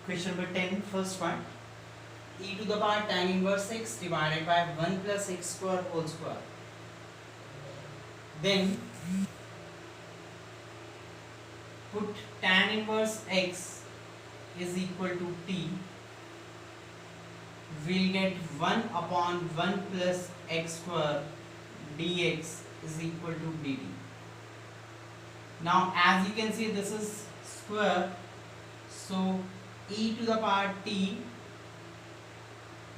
Question number 10, first one. E to the power tan inverse x divided by 1 plus x square whole square. Then put tan inverse x is equal to t. We'll get 1 upon 1 plus x square dx is equal to dt. Now as you can see, this is square, so e to the power t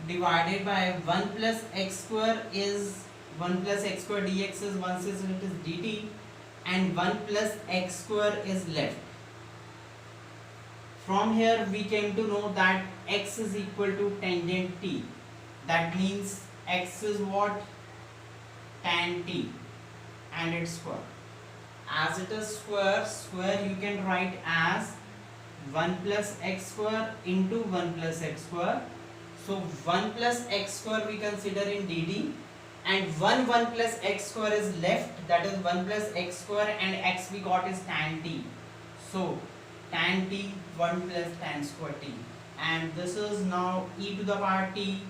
divided by 1 plus x square is 1 plus x square dx is 1, since it is dt, and 1 plus x square is left. From here we came to know that x is equal to tangent t. That means x is what? Tan t, and its square. As it is square, you can write as 1 plus x square into 1 plus x square. So 1 plus x square we consider in dt, and 1 plus x square is left, that is 1 plus x square, and x we got is tan t. So tan t 1 plus tan square t, and this is now e to the power t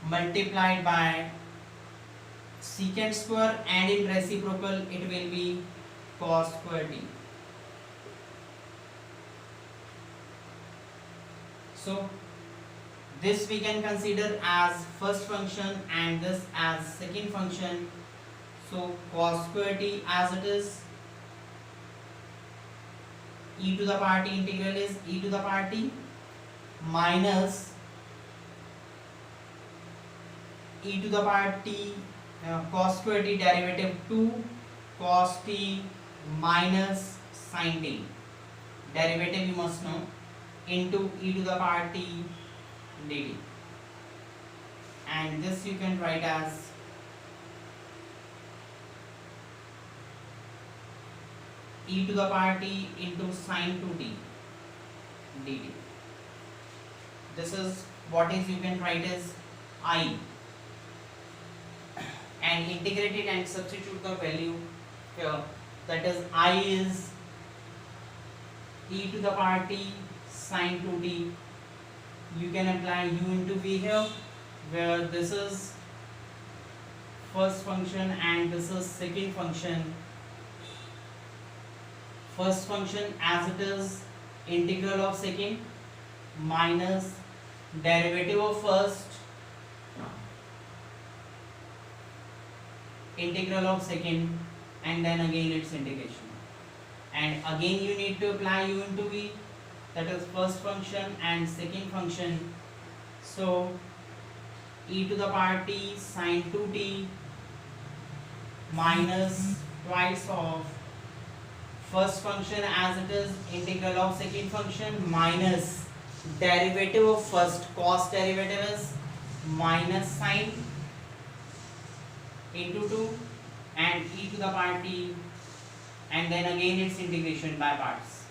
multiplied by secant square, and in reciprocal it will be cos square t. So this we can consider as first function and this as second function. So cos square t as it is, e to the power t integral is e to the power t minus e to the power t cos square t derivative 2 cos t minus sin t, derivative you must know, into e to the power t dt, and this you can write as e to the power t into sin 2t dt. This is what is you can write as I, and integrate it and substitute the value here, that is I is e to the power t sin 2t. You can apply u into v here, where this is first function and this is second function. First function as it is integral of second minus derivative of first integral of second, and then again its integration, and again you need to apply u into v, that is first function and second function. So e to the power t sin 2t minus twice of first function as it is integral of second function minus derivative of first, cos derivative is minus sin into 2 and e to the power t, and then again its integration by parts.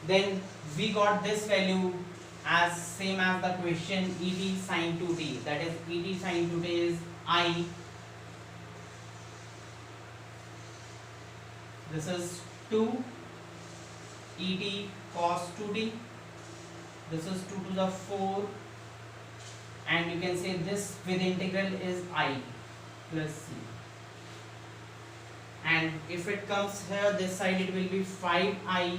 Then we got this value as same as the question, et sin 2t, that is et sin 2t is I. This is 2 et cos 2t, this is 2 to the 4, and you can say this with integral is I plus c, and if it comes here this side it will be 5i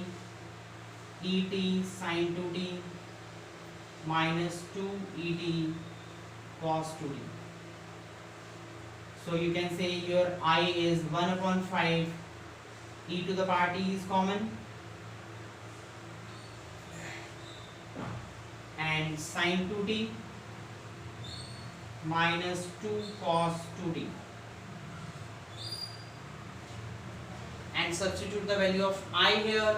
et sin 2t minus 2 et cos 2t. So you can say your I is 1 upon 5, e to the power t is common, and sin 2t minus 2 cos 2t, and substitute the value of I here.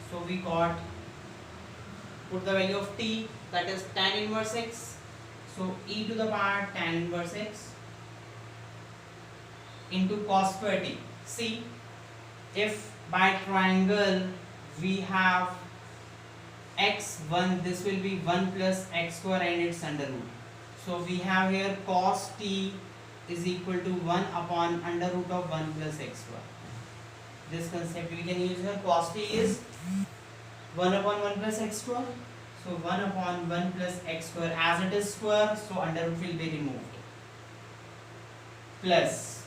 So we got, put the value of t, that is tan inverse x, so e to the power tan inverse x into cos square t. See, if by triangle we have x1, this will be 1 plus x square and its under root. So we have here cos t is equal to 1 upon under root of 1 plus x square. this concept we can use here. Cos t is 1 upon 1 plus x square. So 1 upon 1 plus x square, as it is square, so under root will be removed, plus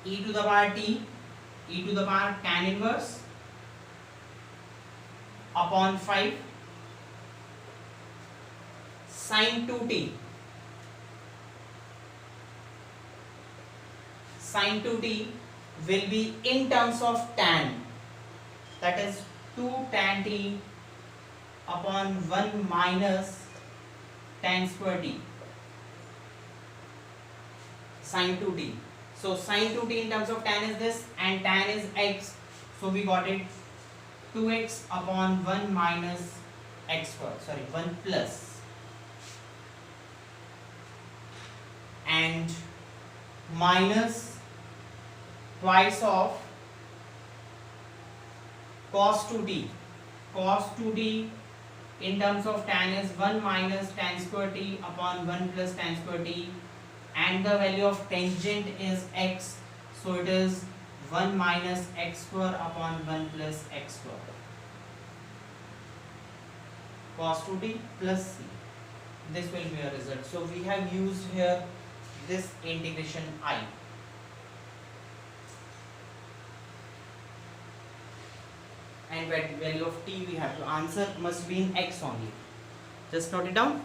e to the power t, e to the power tan inverse upon 5 sin 2t. Sin 2t will be in terms of tan, that is 2 tan t upon 1 minus tan square t, sin 2t. So sin 2t in terms of tan is this, and tan is x, so we got it 2x upon 1 minus x square, sorry 1 plus, and minus twice of cos 2t. Cos 2t in terms of tan is 1 minus tan square t upon 1 plus tan square t, and the value of tangent is x, so it is 1 minus x square upon 1 plus x square. Cos 2t plus c. This will be a result. So we have used here this integration I. And value of t we have to answer must be in x only. Just note it down.